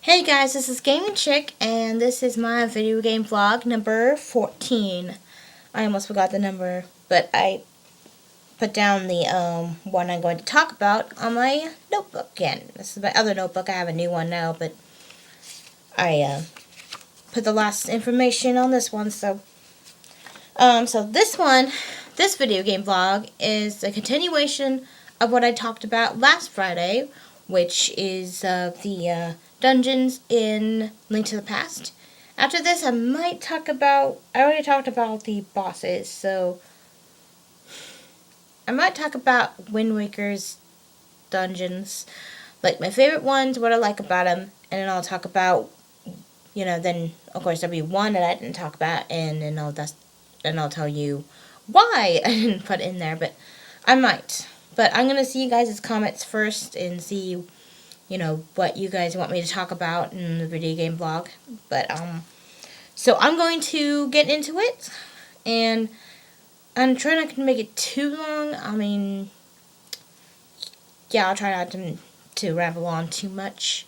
Hey guys, this is Gaming Chick, and this is my video game vlog number 14. I almost forgot the number, but I put down the one I'm going to talk about on my notebook again. This is my other notebook. I have a new one now, but I put the last information on this one. So this video game vlog is a continuation of what I talked about last Friday, which is the dungeons in Link to the Past. After this, I might talk about, I already talked about the bosses, so I might talk about Wind Waker's dungeons, like my favorite ones, what I like about them, and then I'll talk about, then of course there'll be one that I didn't talk about, and then I'll tell you why I didn't put it in there, but I might. But I'm gonna see you guys' comments first and see, what you guys want me to talk about in the video game vlog. But so I'm going to get into it, and I'm trying not to make it too long. I mean, yeah, I'll try not to ramble on too much.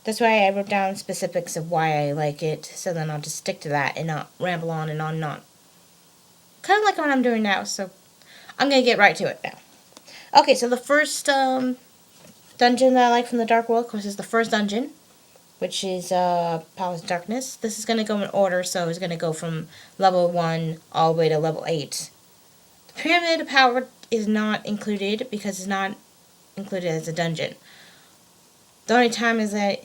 That's why I wrote down specifics of why I like it, so then I'll just stick to that and not ramble on and on and on. Kind of like what I'm doing now, so I'm going to get right to it now. Okay, so the first dungeon that I like from the Darkworld, of course, is the first dungeon, which is Palace of Darkness. This is going to go in order, so it's going to go from level 1 all the way to level 8. The Pyramid of Power is not included because it's not included as a dungeon. The only time is that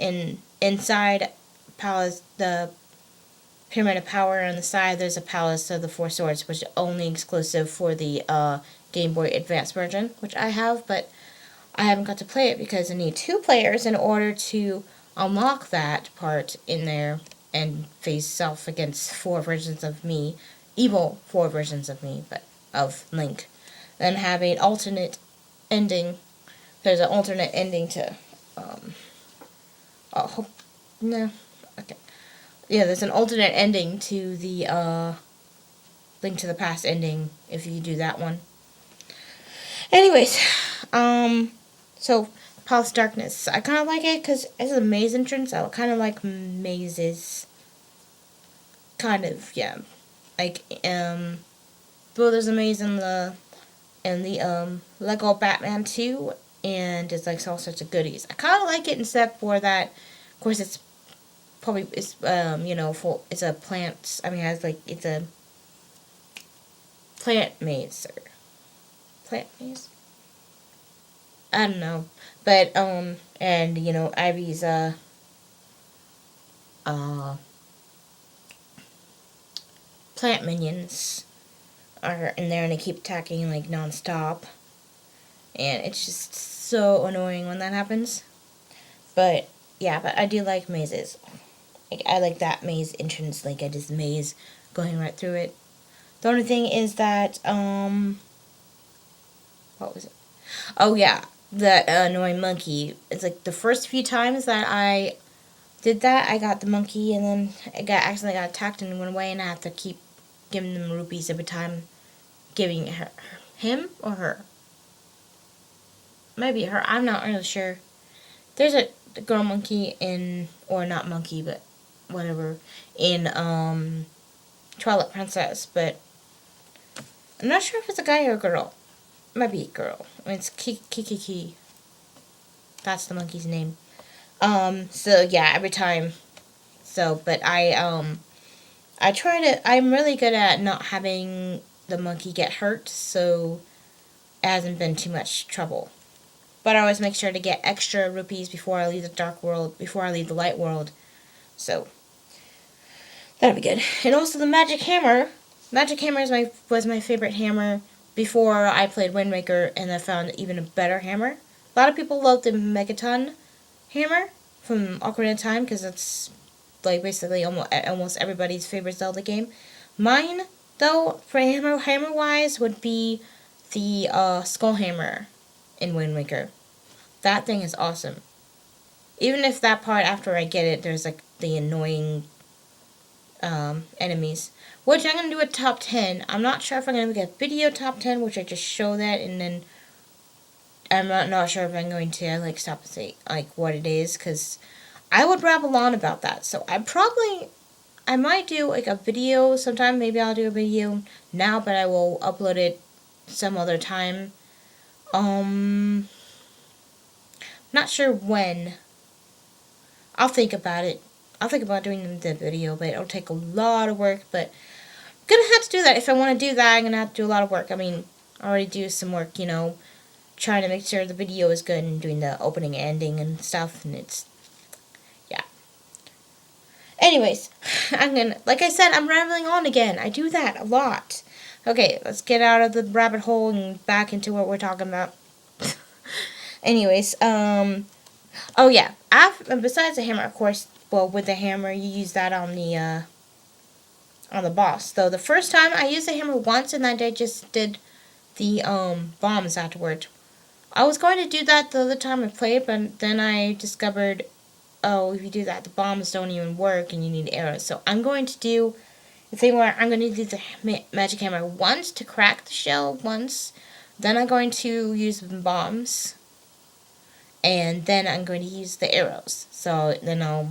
inside Palace, the Pyramid of Power, on the side there's a Palace of the Four Swords, which is only exclusive for the Game Boy Advance version, which I have, but I haven't got to play it because I need 2 players in order to unlock that part in there and face off against 4 versions of me, evil 4 versions of me, but of Link. Then have an alternate ending. There's an alternate ending to, no, okay. Yeah, there's an alternate ending to the Link to the Past ending if you do that one. Anyways, so Palace of Darkness. I kind of like it because it's a maze entrance. I kind of like mazes. Kind of, yeah. Like, well, there's a maze in the Lego Batman 2, and it's like all sorts of goodies. I kind of like it except for that, of course, it's it's a plant. I mean, it's a plant maze or plant maze. I don't know, but and Ivy's plant minions are in there and they keep attacking like non-stop, and it's just so annoying when that happens. But yeah, but I do like mazes. Like, I like that maze entrance, like I just maze going right through it. The only thing is that what was it? Oh yeah, that annoying monkey. It's like the first few times that I did that, I got the monkey, and then accidentally got attacked and went away, and I have to keep giving them rupees every time. Giving him or her? Maybe her. I'm not really sure. There's a girl monkey in, or not monkey, but whatever, in Twilight Princess, but I'm not sure if it's a guy or a girl. It might be a girl. I mean, it's Kiki. That's the monkey's name. So yeah, every time. So, but I try to, I'm really good at not having the monkey get hurt, so it hasn't been too much trouble. But I always make sure to get extra rupees before I leave the dark world, before I leave the light world. So, that'd be good. And also the magic hammer. Magic hammer was my favorite hammer before I played Wind Waker, and I found even a better hammer. A lot of people love the Megaton hammer from Ocarina of Time because it's like basically almost everybody's favorite Zelda game. Mine, though, for hammer wise, would be the Skull Hammer in Wind Waker. That thing is awesome. Even if that part after I get it, there's like the annoying enemies. Which I'm going to do a top 10. I'm not sure if I'm going to make a video top 10, which I just show that, and then I'm not sure if I'm going to stop and say what it is, because I would ramble on about that. So I might do like a video sometime. Maybe I'll do a video now, but I will upload it some other time. Not sure when. I'll think about it. I'll think about doing the video, but it'll take a lot of work. But I'm gonna have to do that. If I want to do that, I'm gonna have to do a lot of work. I mean, I already do some work, trying to make sure the video is good and doing the opening and ending and stuff. And it's, yeah. Anyways, like I said, I'm rambling on again. I do that a lot. Okay, let's get out of the rabbit hole and back into what we're talking about. Anyways, oh yeah. Besides the hammer, of course, well, with the hammer, you use that on the boss. Though the first time I used the hammer once, and then I just did the bombs afterward. I was going to do that the other time I played, but then I discovered, oh, if you do that, the bombs don't even work, and you need arrows. So I'm going to do the thing where I'm going to do the magic hammer once to crack the shell once. Then I'm going to use the bombs. And then I'm going to use the arrows. So then I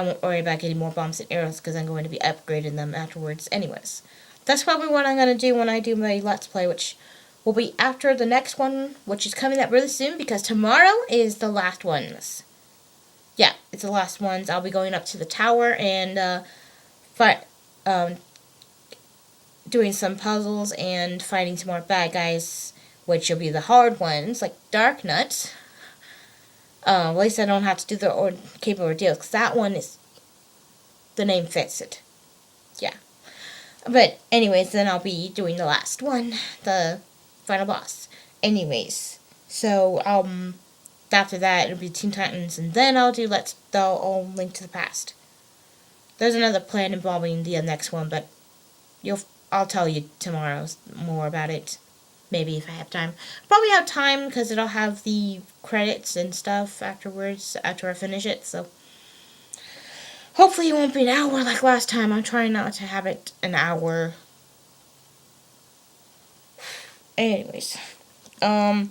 won't worry about getting more bombs and arrows because I'm going to be upgrading them afterwards anyways. That's probably what I'm going to do when I do my Let's Play, which will be after the next one, which is coming up really soon because tomorrow is the last ones. Yeah, it's the last ones. I'll be going up to the tower and doing some puzzles and fighting some more bad guys, which will be the hard ones, like Dark Nuts. At least I don't have to do the Cape of Ordeals, because that one is, the name fits it. Yeah. But anyways, then I'll be doing the last one, the final boss. Anyways, so after that it'll be Teen Titans, and then I'll do I'll Link to the Past. There's another plan involving the next one, but I'll tell you tomorrow more about it. Maybe if I have time. Probably have time because it'll have the credits and stuff afterwards, after I finish it. So hopefully it won't be an hour like last time. I'm trying not to have it an hour. Anyways. Oh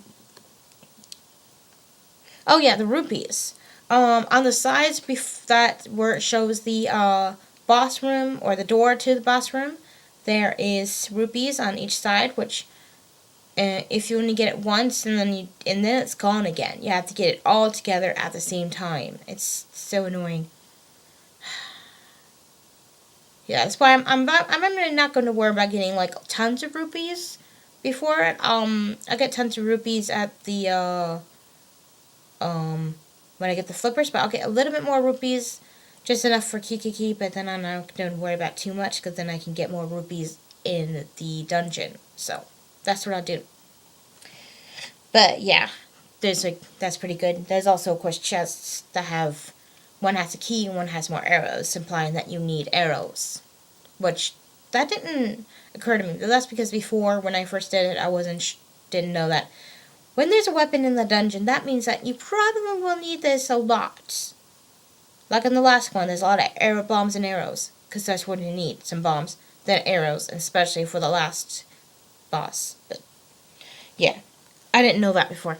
yeah, the rupees. On the sides where it shows the boss room or the door to the boss room, there is rupees on each side, which if you only get it once and then it's gone again. You have to get it all together at the same time. It's so annoying. Yeah, that's why I'm really not going to worry about getting like tons of rupees before it. I get tons of rupees at the when I get the flippers, but I'll get a little bit more rupees, just enough for Kiki, but then I'm not going to worry about too much because then I can get more rupees in the dungeon. So that's what I'll do. But yeah, that's pretty good. There's also, of course, chests that have, one has a key and one has more arrows, implying that you need arrows. Which, that didn't occur to me. But that's because before, when I first did it, I didn't know that when there's a weapon in the dungeon, that means that you probably will need this a lot. Like in the last one, there's a lot of arrow bombs and arrows, because that's what you need, some bombs, then arrows, and especially for the last boss. But yeah, I didn't know that before.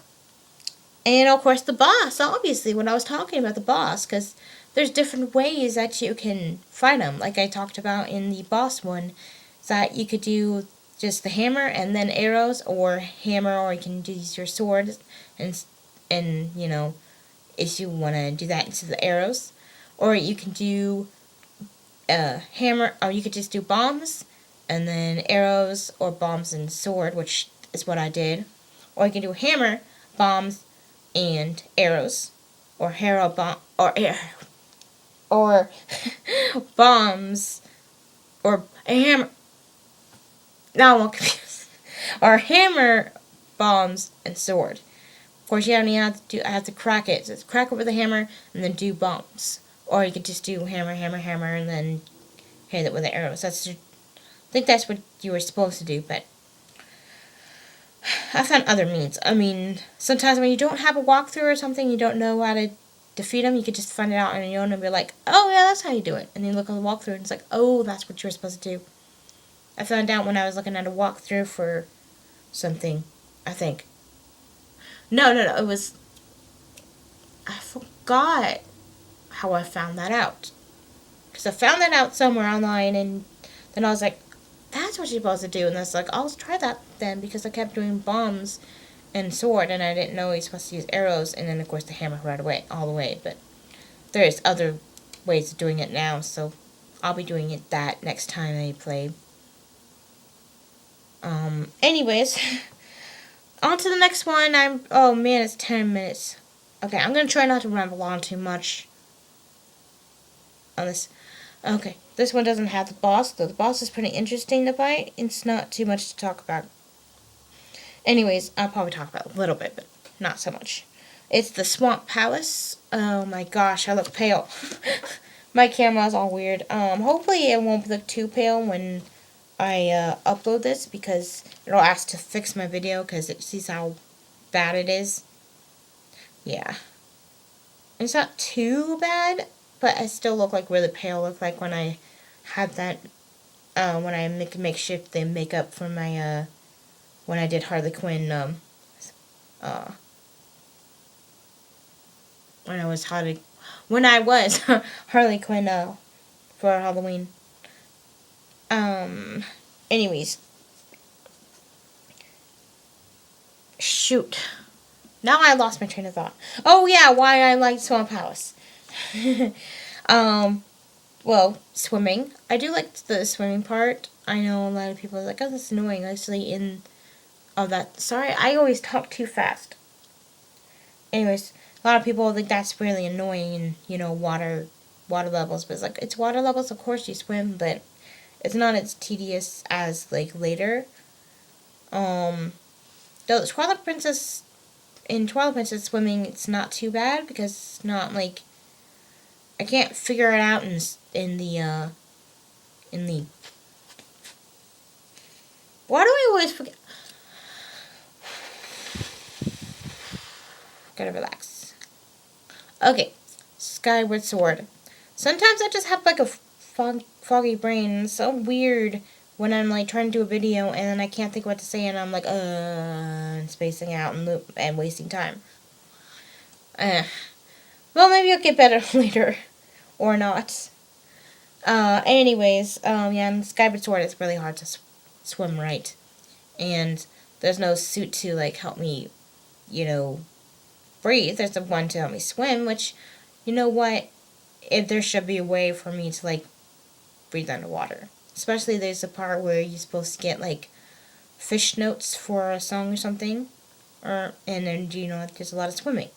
And of course the boss, obviously, when I was talking about the boss, because there's different ways that you can fight him, like I talked about in the boss one, that you could do just the hammer and then arrows, or hammer, or you can use your sword, and if you want to do that into the arrows, or you can do hammer, or you could just do bombs, and then arrows, or bombs and sword, which is what I did, or you can do hammer, bombs, and arrows, or arrow bomb, or bombs, or a hammer. Now I'm all confused. Or hammer, bombs, and sword. Of course, you don't even have to crack it. So it's crack it with a hammer and then do bombs. Or you could just do hammer, hammer, hammer, and then hit it with the arrows. I think that's what you were supposed to do, but I found other means. I mean, sometimes when you don't have a walkthrough or something, you don't know how to defeat them, you could just find it out on your own and be like, oh yeah, that's how you do it. And then you look on the walkthrough and it's like, oh, that's what you're supposed to do. I found out when I was looking at a walkthrough for something, I think. No, it was, I forgot. I how I found that out. Because I found that out somewhere online, and then I was like, that's what you're supposed to do. And I was like, I'll try that then, because I kept doing bombs and sword, and I didn't know you're supposed to use arrows, and then of course the hammer right away, all the way. But there's other ways of doing it now, so I'll be doing it that next time I play. Anyways, on to the next one. Oh man, it's 10 minutes. Okay, I'm gonna try not to ramble on too much on this. Okay, this one doesn't have the boss, though the boss is pretty interesting to fight. It's not too much to talk about. Anyways, I'll probably talk about it a little bit, but not so much. It's the Swamp Palace. Oh my gosh, I look pale. My camera's all weird. Hopefully it won't look too pale when I upload this, because it'll ask to fix my video because it sees how bad it is. Yeah. It's not too bad, but I still look like really pale. Look like when I had that, when I make makeshift the makeup for my, when I did Harley Quinn, when I was Harley Quinn, for Halloween. Anyways. Shoot. Now I lost my train of thought. Oh yeah, why I like Swamp House. Well, swimming. I do like the swimming part. I know a lot of people are like, oh, that's annoying. Actually, in all that. Sorry, I always talk too fast. Anyways, a lot of people think that's really annoying in, water levels. But it's like, it's water levels, of course you swim, but it's not as tedious as, like, later. Though the Twilight Princess, in Twilight Princess swimming, it's not too bad, because it's not, like, I can't figure it out in the, why do I always forget? Gotta relax. Okay, Skyward Sword. Sometimes I just have, like, a foggy brain. It's so weird when I'm, like, trying to do a video and then I can't think what to say and I'm like, and spacing out and wasting time. Well, maybe I'll get better later. Or not. Anyways, yeah, and Skyward Sword, it's really hard to swim right. And there's no suit to, like, help me, breathe. There's the one to help me swim, which, you know what? If there should be a way for me to, like, breathe underwater. Especially there's a part where you're supposed to get, like, fish notes for a song or something. And then, there's a lot of swimming.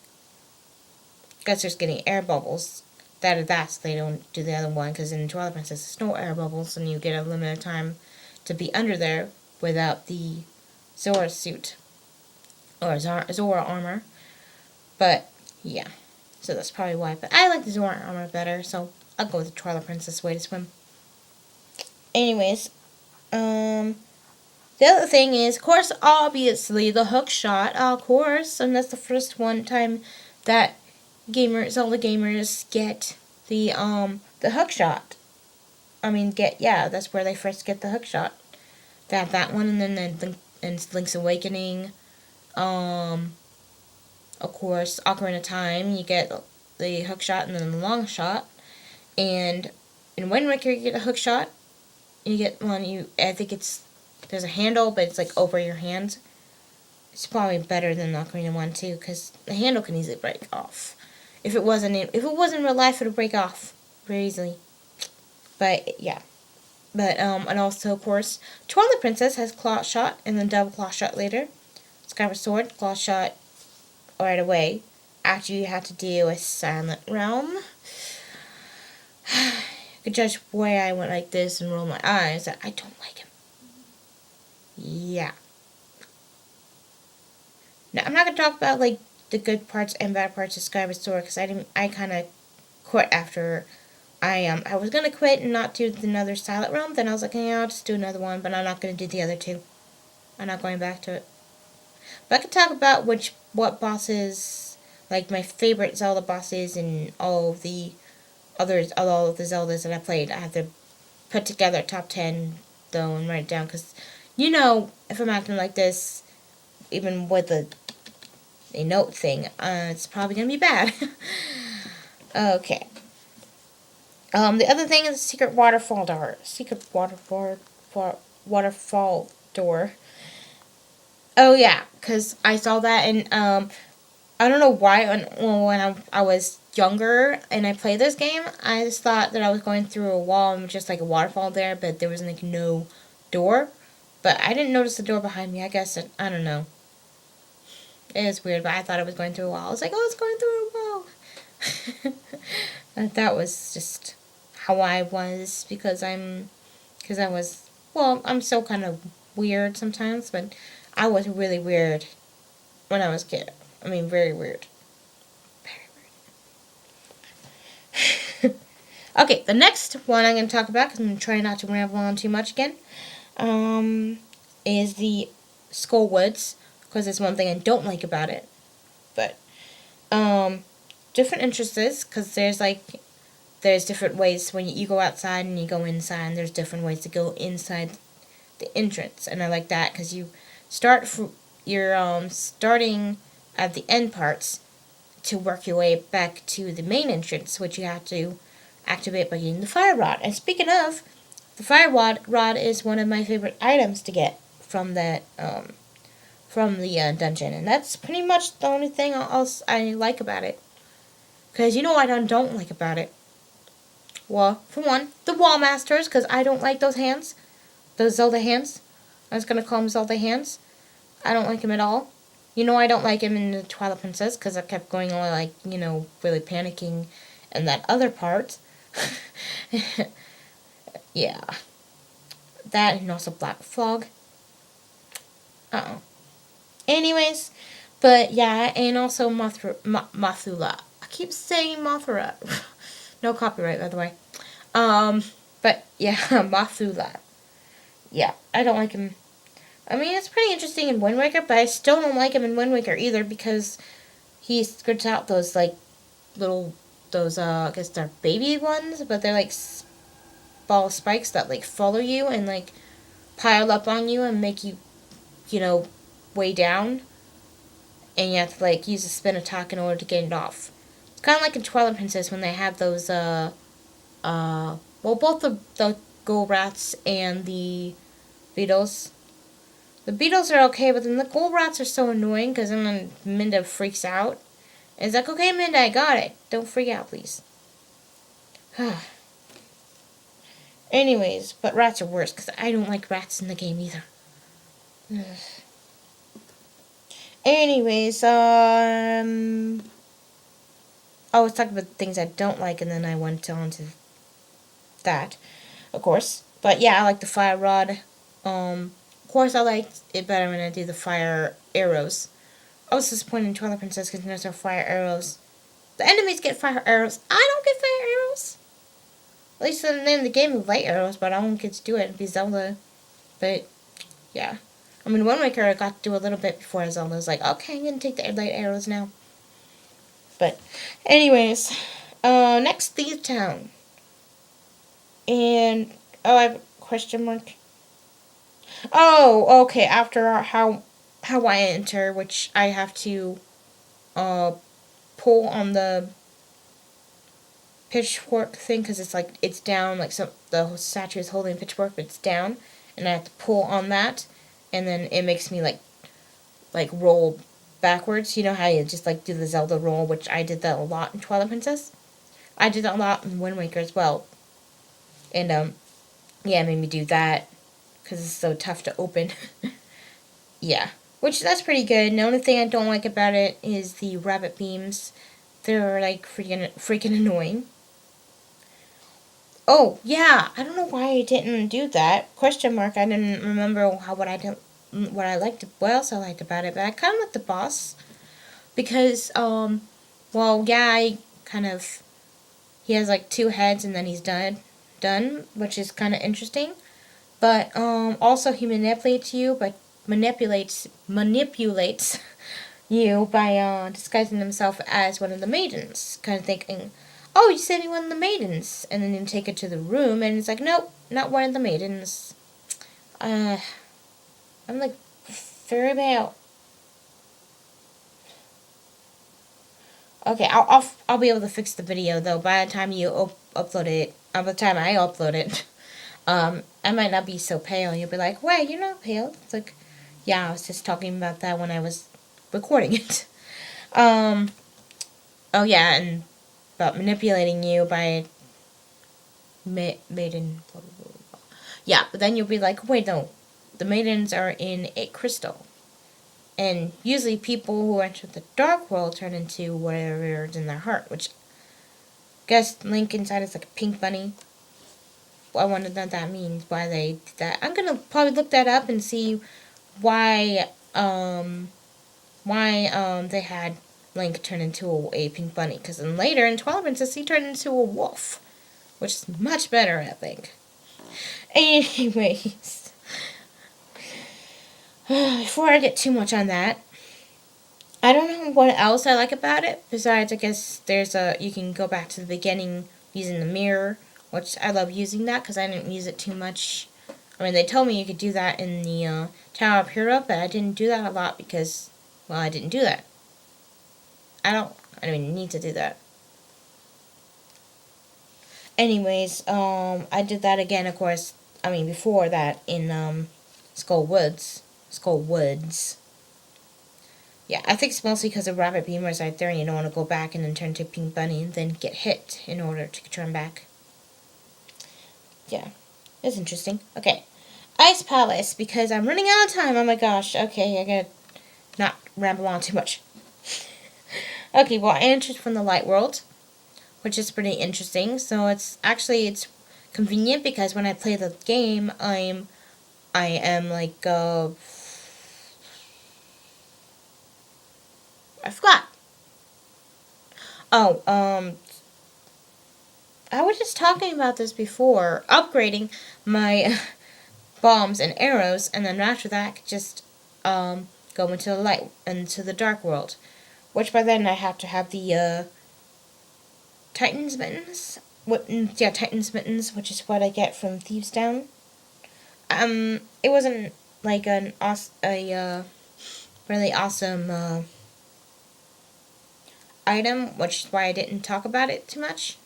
Guess there's getting air bubbles. That's they don't do the other one, because in Twilight Princess there's no air bubbles, and you get a limited time to be under there without the Zora suit. Or Zora armor. But, yeah. So that's probably why. But I like the Zora armor better, so I'll go with the Twilight Princess way to swim. Anyways, the other thing is, of course, obviously, the hook shot, of course, and that's the first one time that all the gamers get the hook shot. That's where they first get the hook shot. They have that one, and then Link's Awakening, of course, Ocarina of Time, you get the hook shot and then the long shot, and in Wind Waker you get a hook shot. You get one, I think there's a handle, but it's like over your hand. It's probably better than the Ocarina one too, because the handle can easily break off. If it wasn't real life, it would break off very easily. But yeah, and also of course, Twilight Princess has claw shot and then double claw shot later. Skyward Sword, claw shot right away after you have to deal with Silent Realm. You could judge why I went like this and roll my eyes. I don't like him. Yeah. Now, I'm not going to talk about, like, the good parts and bad parts of Skyward Sword, because I kind of quit after I was going to quit and not do another Silent Realm. Then I was like, yeah, I'll just do another one, but I'm not going to do the other two. I'm not going back to it. But I could talk about what bosses, like, my favorite Zelda bosses and all of the Zeldas that I played. I have to put together top 10, though, and write it down, because, if I'm acting like this, even with a note thing, it's probably going to be bad. Okay. The other thing is secret waterfall door. Secret waterfall door. Oh yeah, because I saw that and I don't know why when I was younger and I played this game, I just thought that I was going through a wall and just like a waterfall there, but there was like no door. But I didn't notice the door behind me. I guess I don't know. It was weird, but I thought I was going through a wall. I was like, oh, it's going through a wall. And that was just how I was because I was, well, I'm still kind of weird sometimes, but I was really weird when I was a kid. I mean, very weird. Very weird. Okay, the next one I'm going to talk about, because I'm going to try not to ramble on too much again, is the Skull Woods, because there's one thing I don't like about it. But, different interests, because there's different ways when you go outside and you go inside, and there's different ways to go inside the entrance, and I like that because you're starting at the end parts to work your way back to the main entrance, which you have to activate by getting the fire rod. And speaking of, the fire rod is one of my favorite items to get from the dungeon, and that's pretty much the only thing else I like about it. Because you know what I don't like about it? Well, for one, the wall masters, because I don't like those hands. Those Zelda hands. I was going to call them Zelda hands. I don't like them at all. You know I don't like him in the Twilight Princess, because I kept going on, like, really panicking in that other part. Yeah. That, and also Black Fog. Uh-oh. Anyways, but yeah, and also Mothula. I keep saying Mothra. No copyright, by the way. But yeah, Mothula. Yeah, I don't like him. I mean, it's pretty interesting in Wind Waker, but I still don't like him in Wind Waker either because he skirts out those, like, I guess they're baby ones, but they're, like, ball spikes that, like, follow you and, like, pile up on you and make you, way down. And you have to, like, use a spin attack in order to get it off. It's kind of like in Twilight Princess when they have those, both the Gold Rats and the Beetles. The beetles are okay, but then the gold rats are so annoying because then Minda freaks out. And it's like, okay, Minda, I got it. Don't freak out, please. Anyways, but rats are worse because I don't like rats in the game either. Anyways, I was talking about things I don't like, and then I went on to that, of course. But yeah, I like the fire rod. Of course, I liked it better when I did the fire arrows. I was disappointed in Twilight Princess because there's no fire arrows. The enemies get fire arrows. I don't get fire arrows. At least in the name of the game of light arrows, but I don't get to do it. It'd be Zelda. But, yeah. I mean, Wind Waker I got to do a little bit before Zelda was like, okay, I'm going to take the light arrows now. But, anyways. Next, Thief Town. And, I have a question mark. Oh, okay, after how I enter, which I have to, pull on the pitchfork thing because it's down, like so the statue is holding a pitchfork but it's down, and I have to pull on that, and then it makes me like roll backwards. You know how you just like do the Zelda roll, which I did that a lot in Twilight Princess. I did that a lot in Wind Waker as well, and yeah, it made me do that because it's so tough to open. Yeah, which that's pretty good. And the only thing I don't like about it is the rabbit beams. They're like freaking annoying. Oh, yeah. I don't know why I didn't do that. Question mark. I didn't remember what I liked, what else I liked about it, but I kind of liked the boss because, well, yeah, he has like two heads and then he's done, which is kind of interesting. But, also he manipulates you by, disguising himself as one of the maidens, kind of thinking, oh, you sent me one of the maidens, and then you take it to the room, and it's like, nope, not one of the maidens. I'm like, very bad. Okay, I'll be able to fix the video though by the time you upload it. By the time I upload it, I might not be so pale. You'll be like, "Wait, you're not pale." It's like, yeah, I was just talking about that when I was recording it. Um, oh yeah, and about manipulating you by maiden. Blah, blah, blah, blah. Yeah, but then you'll be like, "Wait, no, the maidens are in a crystal." And usually people who enter the dark world turn into whatever is in their heart, which I guess Link inside is like a pink bunny. I wonder what that means, why they did that. I'm gonna probably look that up and see why they had Link turn into a pink bunny. Because then later in Twilight Princess he turned into a wolf, which is much better, I think. Anyways, before I get too much on that, I don't know what else I like about it. Besides, I guess you can go back to the beginning using the mirror, which I love using that because I didn't use it too much. I mean, they told me you could do that in the Tower of Hero, but I didn't do that a lot because, well, I didn't do that. I don't even need to do that. Anyways, I did that again, of course. I mean, before that in Skull Woods. Yeah, I think it's mostly because the rabbit beamer is right there and you don't want to go back and then turn to Pink Bunny and then get hit in order to turn back. Yeah, it's interesting. Okay, Ice Palace, because I'm running out of time. Oh my gosh. Okay, I gotta not ramble on too much. Okay, well, I entered from the Light World, which is pretty interesting. So it's convenient because when I play the game, I am like I forgot. Oh, I was just talking about this before. Upgrading my bombs and arrows, and then after that, I could just go into the dark world. Which by then I have to have the Titan's mittens. Titan's mittens, which is what I get from Thieves Down. It wasn't like a really awesome item, which is why I didn't talk about it too much.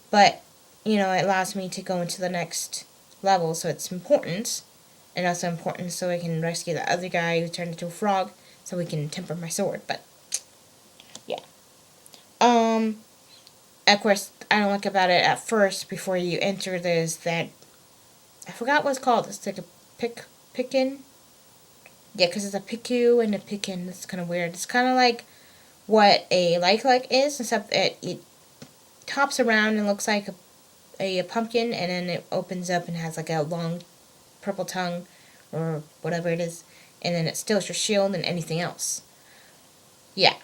But, it allows me to go into the next level, so it's important. And also important so I can rescue the other guy who turned into a frog, so we can temper my sword. But, yeah. Of course, I don't like about it at first, before you enter, there's that, I forgot what it's called. It's like a pickin'. Yeah, because it's a piku and a pickin'. It's kind of weird. It's kind of like what a like is, except that it hops around and looks like a pumpkin, and then it opens up and has like a long purple tongue, or whatever it is, and then it steals your shield and anything else. Yeah.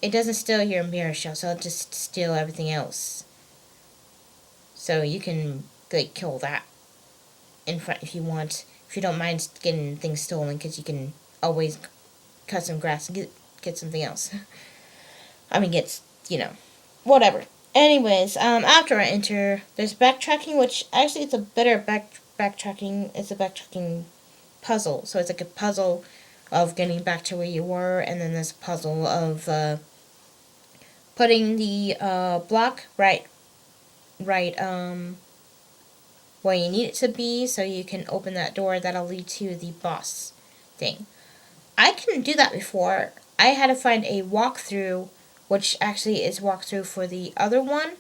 It doesn't steal your mirror shield, so it'll just steal everything else. So you can like kill that in front if you want. If you don't mind getting things stolen, because you can always cut some grass and get something else. I mean, whatever. Anyways, after I enter, there's backtracking, which actually it's a better backtracking. It's a backtracking puzzle. So it's like a puzzle of getting back to where you were, and then there's a puzzle of putting the block right where you need it to be, so you can open that door that'll lead to the boss thing. I couldn't do that before. I had to find a walkthrough, which actually is walkthrough for the other one,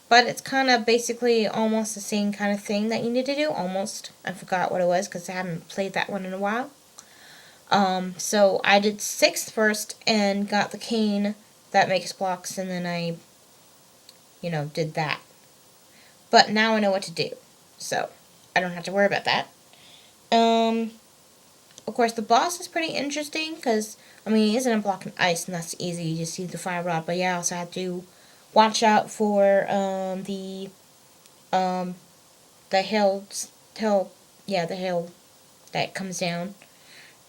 but it's kind of basically almost the same kind of thing that you need to do. Almost. I forgot what it was because I haven't played that one in a while. So I did 6th first and got the cane that makes blocks, and then I, did that. But now I know what to do, so I don't have to worry about that. Of course, the boss is pretty interesting because, he isn't a block of ice, and that's easy. You just see the fire rod. But yeah, I also have to watch out for the hail, the hail that comes down,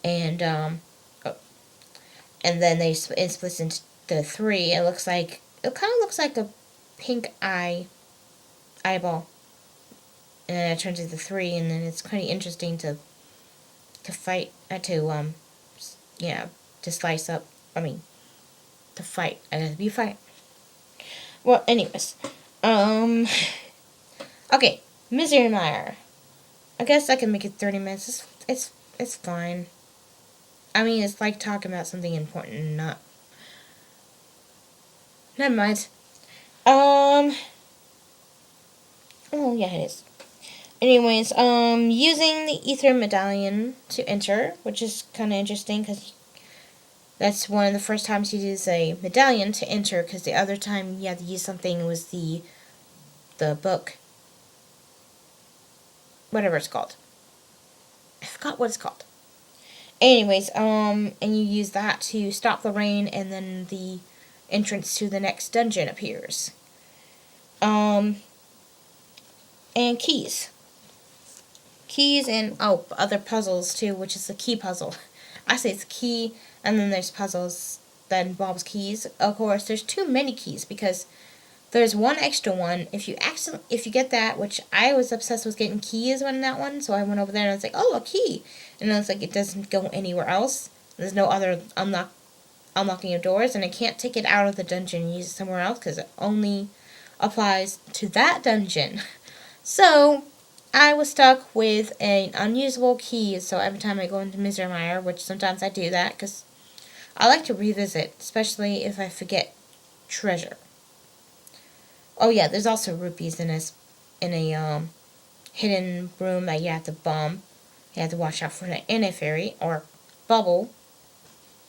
and and then it splits into 3. It kind of looks like a pink eyeball, and then it turns into 3, and then it's pretty interesting to fight, to slice up, to fight. I gotta be fighting. Well, anyways. Okay. Misery Mire. I guess I can make it 30 minutes. It's fine. I mean, it's like talking about something important and not. Never mind. Oh, yeah, it is. Anyways, using the Ether Medallion to enter, which is kind of interesting because that's one of the first times you use a medallion to enter, because the other time you had to use something was the book. Whatever it's called. I forgot what it's called. Anyways, and you use that to stop the rain, and then the entrance to the next dungeon appears. And keys. Keys and, other puzzles too, which is the key puzzle. I say it's key, and then there's puzzles that involves keys. Of course, there's too many keys because there's one extra one. If you get that, which I was obsessed with getting keys on that one, so I went over there and I was like, oh, a key. And I was like, it doesn't go anywhere else. There's no other unlocking of doors, and I can't take it out of the dungeon and use it somewhere else because it only applies to that dungeon. So I was stuck with an unusable key, so every time I go into Misery Mire, which sometimes I do that because I like to revisit, especially if I forget treasure. Oh yeah, there's also rupees in a hidden room that you have to bomb. You have to watch out for an inner fairy or bubble,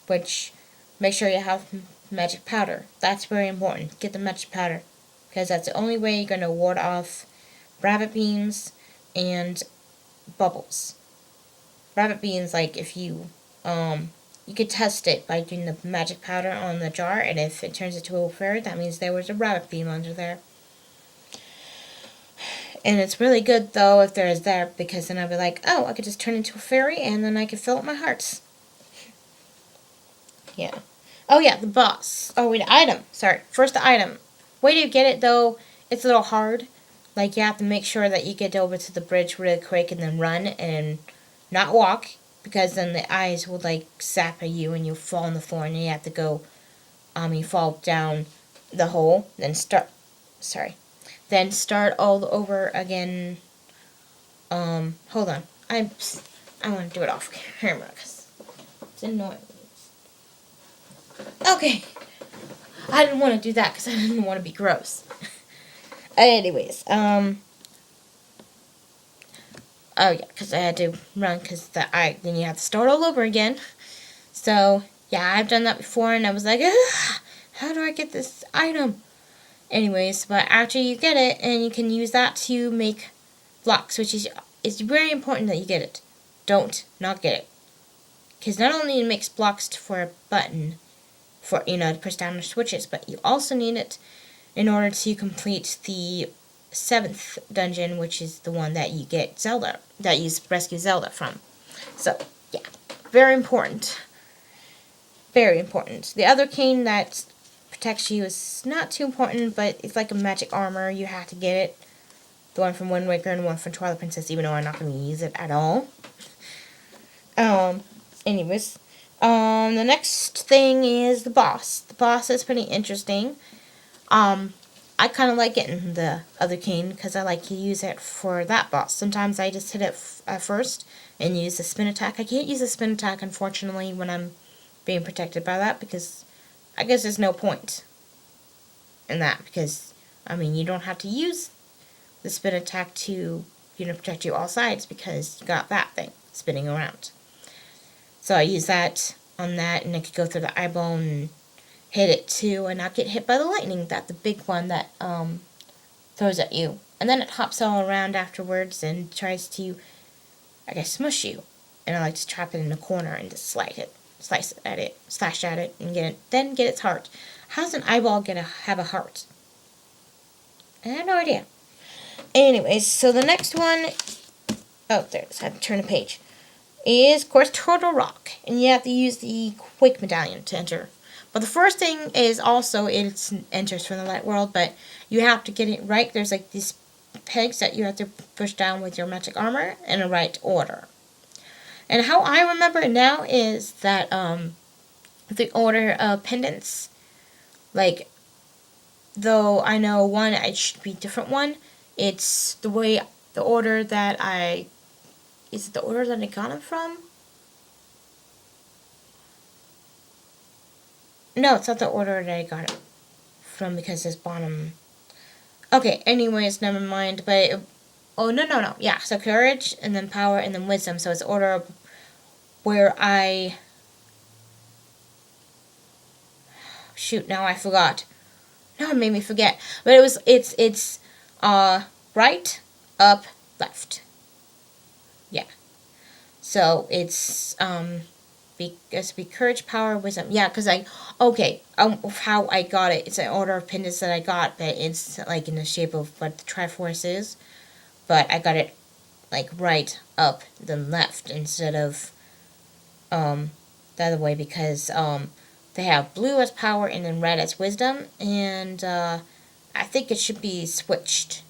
which make sure you have magic powder. That's very important. Get the magic powder because that's the only way you're going to ward off rabbit beans and bubbles. Rabbit beans, like if you could test it by doing the magic powder on the jar, and if it turns into a fairy, that means there was a rabbit bean under there. And it's really good though if there is there, because then I'll be like, oh, I could just turn into a fairy and then I could fill up my hearts. Yeah. Oh yeah, the boss. Oh wait, item. Sorry, first the item. Way to get it though, it's a little hard. Like you have to make sure that you get over to the bridge really quick and then run and not walk, because then the eyes will like zap at you and you'll fall on the floor and you have to go, you fall down the hole, then start all over again. Hold on. I want to do it off camera because it's annoying. Okay. I didn't want to do that because I didn't want to be gross. Anyways, oh yeah, because I had to run because then you have to start all over again. So yeah, I've done that before, and I was like, how do I get this item? Anyways, but after you get it, and you can use that to make blocks, which is it's very important that you get it. Don't not get it, because not only it makes blocks for a button, for to push down the switches, but you also need it in order to complete the 7th dungeon, which is the one that you get that you rescue Zelda from. So yeah, very important. Very important. The other cane that protects you is not too important, but it's like a magic armor. You have to get it. The one from Wind Waker and one from Twilight Princess, even though I'm not going to use it at all. Anyways. The next thing is the boss. The boss is pretty interesting. I kind of like getting the other cane because I like to use it for that boss. Sometimes I just hit it at first and use the spin attack. I can't use the spin attack, unfortunately, when I'm being protected by that, because I guess there's no point in that, because, you don't have to use the spin attack to, protect you all sides, because you got that thing spinning around. So I use that on that, and I could go through the eyeball and hit it too, and not get hit by the lightning, the big one that throws at you. And then it hops all around afterwards and tries to, smush you. And I like to trap it in a corner and just slash at it, and get its heart. How's an eyeball gonna have a heart? I have no idea. Anyways, so the next one, there it is, I have to turn the page, is, of course, Turtle Rock. And you have to use the Quake Medallion to enter. But the first thing is also, it enters from the Light World, but you have to get it right. There's like these pegs that you have to push down with your magic armor in a right order. And how I remember it now is that the order of pendants Like, though I know one, it should be a different one. It's the way, the order that I, is it the order that I got it from? No, it's not the order that I got it from because this bottom. Okay, anyways, never mind. But oh no. Yeah, so courage and then power and then wisdom. So it's order where I shoot. Now I forgot. No, it made me forget. But it's right, up, left. Yeah. So it's be courage, power, wisdom. Yeah, because how I got it. It's an order of pendants that I got, but it's like in the shape of what the Triforce is. But I got it like right, up, then left instead of the other way because they have blue as power and then red as wisdom, and I think it should be switched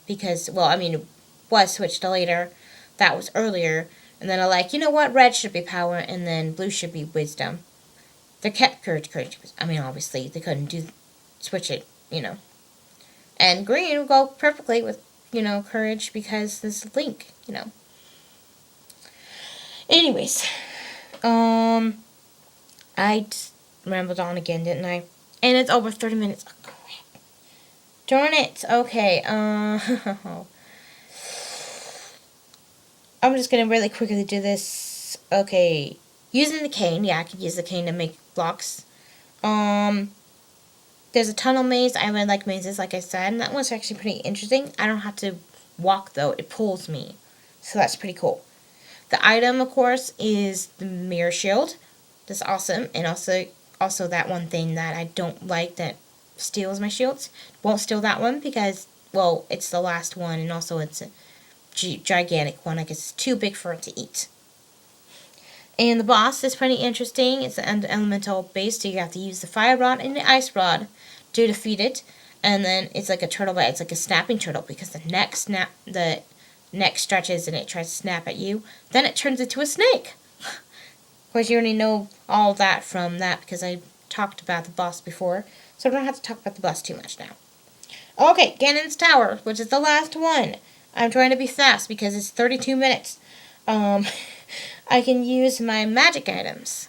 because, well, I mean, it was switched later. That was earlier. And then I like, you know what, red should be power and then blue should be wisdom. They kept courage. I mean, obviously, they couldn't switch it, And green would go perfectly with, courage because this link. Anyways, I rambled on again, didn't I? And it's over 30 minutes. Oh, crap. Darn it. Okay, I'm just gonna really quickly do this. Okay, using the cane. Yeah, I could use the cane to make blocks. There's a tunnel maze. I really like mazes, like I said, and that one's actually pretty interesting. I don't have to walk though; it pulls me, so that's pretty cool. The item, of course, is the mirror shield. That's awesome, and also that one thing that I don't like that steals my shields. Won't steal that one because, well, it's the last one, and also it's a gigantic one. I guess it's too big for it to eat. And the boss is pretty interesting. It's an elemental base, so you have to use the fire rod and the ice rod to defeat it. And then it's like a turtle, but it's like a snapping turtle because the neck stretches and it tries to snap at you. Then it turns into a snake. Of course, you already know all that from that because I talked about the boss before, so I don't have to talk about the boss too much now. Okay, Ganon's Tower, which is the last one. I'm trying to be fast because it's 32 minutes. I can use my magic items.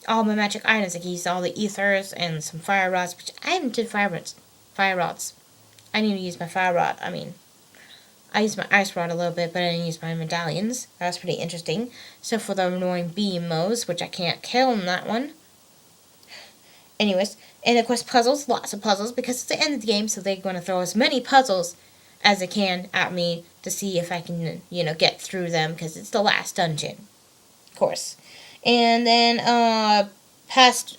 All my magic items. I can use all the ethers and some fire rods, which I haven't did fire rods. I need to use my fire rod. I used my ice rod a little bit, but I didn't use my medallions. That was pretty interesting. So for the annoying BMOs, which I can't kill in that one. Anyways, and of course puzzles, lots of puzzles, because it's the end of the game, so they're going to throw as many puzzles as they can at me to see if I can, get through them, because it's the last dungeon. Of course. And then, past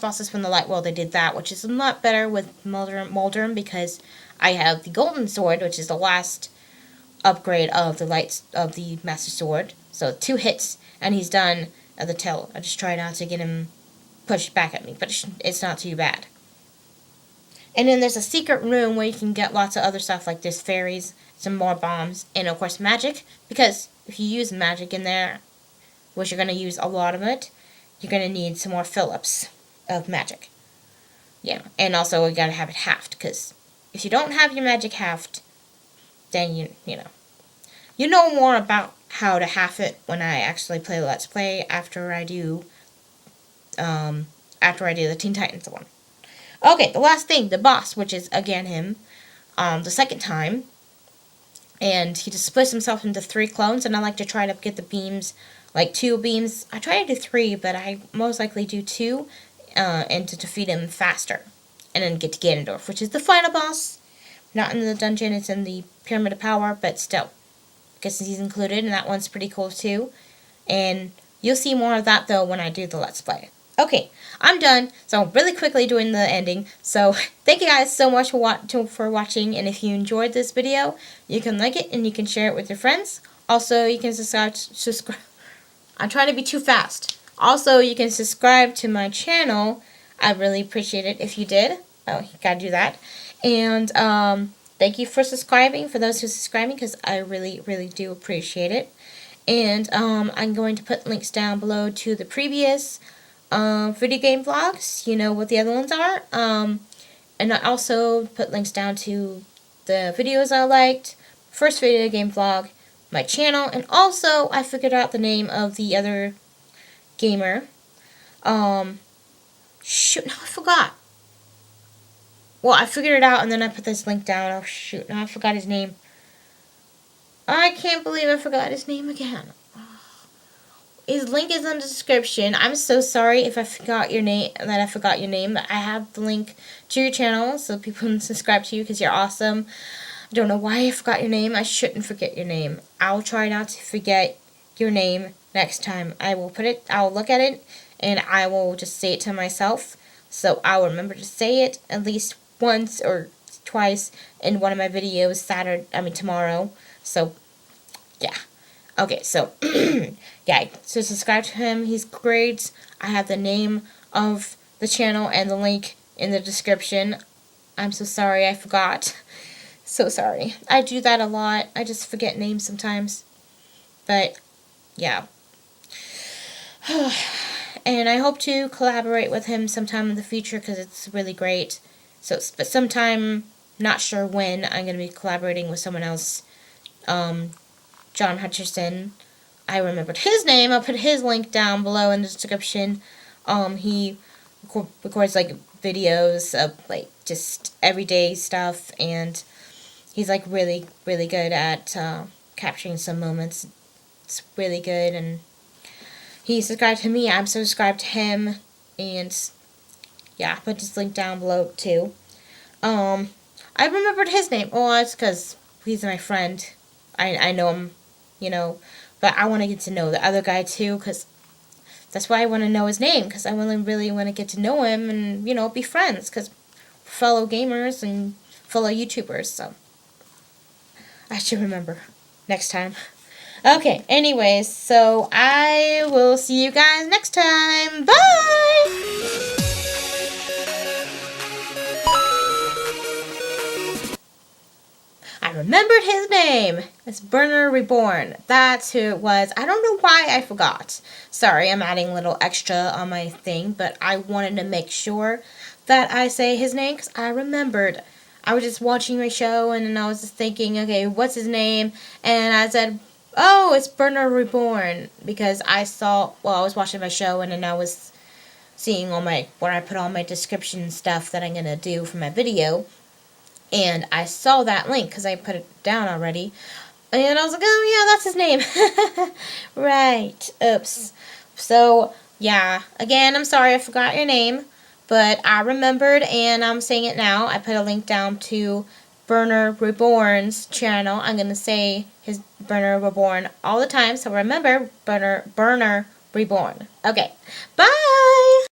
bosses from the Light World, I did that, which is a lot better with Mulder, because I have the Golden Sword, which is the last upgrade of the Master Sword. So 2 hits, and he's done at the tail. I just try not to get him pushed back at me, but it's not too bad. And then there's a secret room where you can get lots of other stuff, like there's fairies, some more bombs, and of course magic, because if you use magic in there, which you're going to use a lot of it, you're going to need some more fill-ups of magic. Yeah, and also you got to have it halved, because if you don't have your magic halved, then you know more about how to half it when I actually play Let's Play after I do the Teen Titans one. Okay, the last thing, the boss, which is again him, the second time, and he just splits himself into 3 clones, and I like to try to get the beams, like 2 beams. I try to do 3, but I most likely do 2, and to defeat him faster, and then get to Ganondorf, which is the final boss. Not in the dungeon, it's in the Pyramid of Power, but still, I guess he's included, and that one's pretty cool too. And you'll see more of that though when I do the Let's Play. Okay, I'm done, so I'm really quickly doing the ending. So thank you guys so much for watching, and if you enjoyed this video, you can like it and you can share it with your friends. Also, you can subscribe. I'm trying to be too fast. Also, you can subscribe to my channel. I really appreciate it if you did. Oh, you gotta do that. And thank you for subscribing, for those who are subscribing, because I really, really do appreciate it. And I'm going to put links down below to the previous video game vlogs. You know what the other ones are. And I also put links down to the videos I liked, first video game vlog, my channel, and also I figured out the name of the other gamer. Shoot, now I forgot. Well, I figured it out and then I put this link down. Oh shoot, now I forgot his name. I can't believe I forgot his name again. His link is in the description. I'm so sorry if I forgot your name, that I forgot your name. I have the link to your channel so people can subscribe to you because you're awesome. I don't know why I forgot your name. I shouldn't forget your name. I'll try not to forget your name next time. I'll look at it and I will just say it to myself. So I'll remember to say it at least once or twice in one of my videos tomorrow. So yeah. Okay, so, yeah, so subscribe to him. He's great. I have the name of the channel and the link in the description. I'm so sorry I forgot. So sorry. I do that a lot. I just forget names sometimes. But, yeah. And I hope to collaborate with him sometime in the future because it's really great. But sometime, not sure when, I'm going to be collaborating with someone else. John Hutcherson. I remembered his name. I'll put his link down below in the description. He records like videos of like just everyday stuff, and he's like really, really good at capturing some moments. It's really good, and he subscribed to me. I'm subscribed to him, and yeah, I'll put his link down below too. I remembered his name. Oh, it's because he's my friend. I know him. But I want to get to know the other guy too, because that's why I want to know his name, because I really want to get to know him and, be friends, because fellow gamers and fellow YouTubers, so I should remember next time. Okay, anyways, so I will see you guys next time. Bye! I remembered his name. It's Burner Reborn. That's who it was. I don't know why I forgot. Sorry, I'm adding a little extra on my thing, but I wanted to make sure that I say his name because I remembered. I was just watching my show and then I was just thinking, okay, what's his name? And I said, oh, it's Burner Reborn, because I was watching my show and then I was seeing where I put all my description stuff that I'm going to do for my video. And I saw that link because I put it down already. And I was like, oh, yeah, that's his name. Right. Oops. So, yeah. Again, I'm sorry I forgot your name. But I remembered, and I'm saying it now. I put a link down to Burner Reborn's channel. I'm going to say his Burner Reborn all the time. So remember, Burner Reborn. Okay. Bye!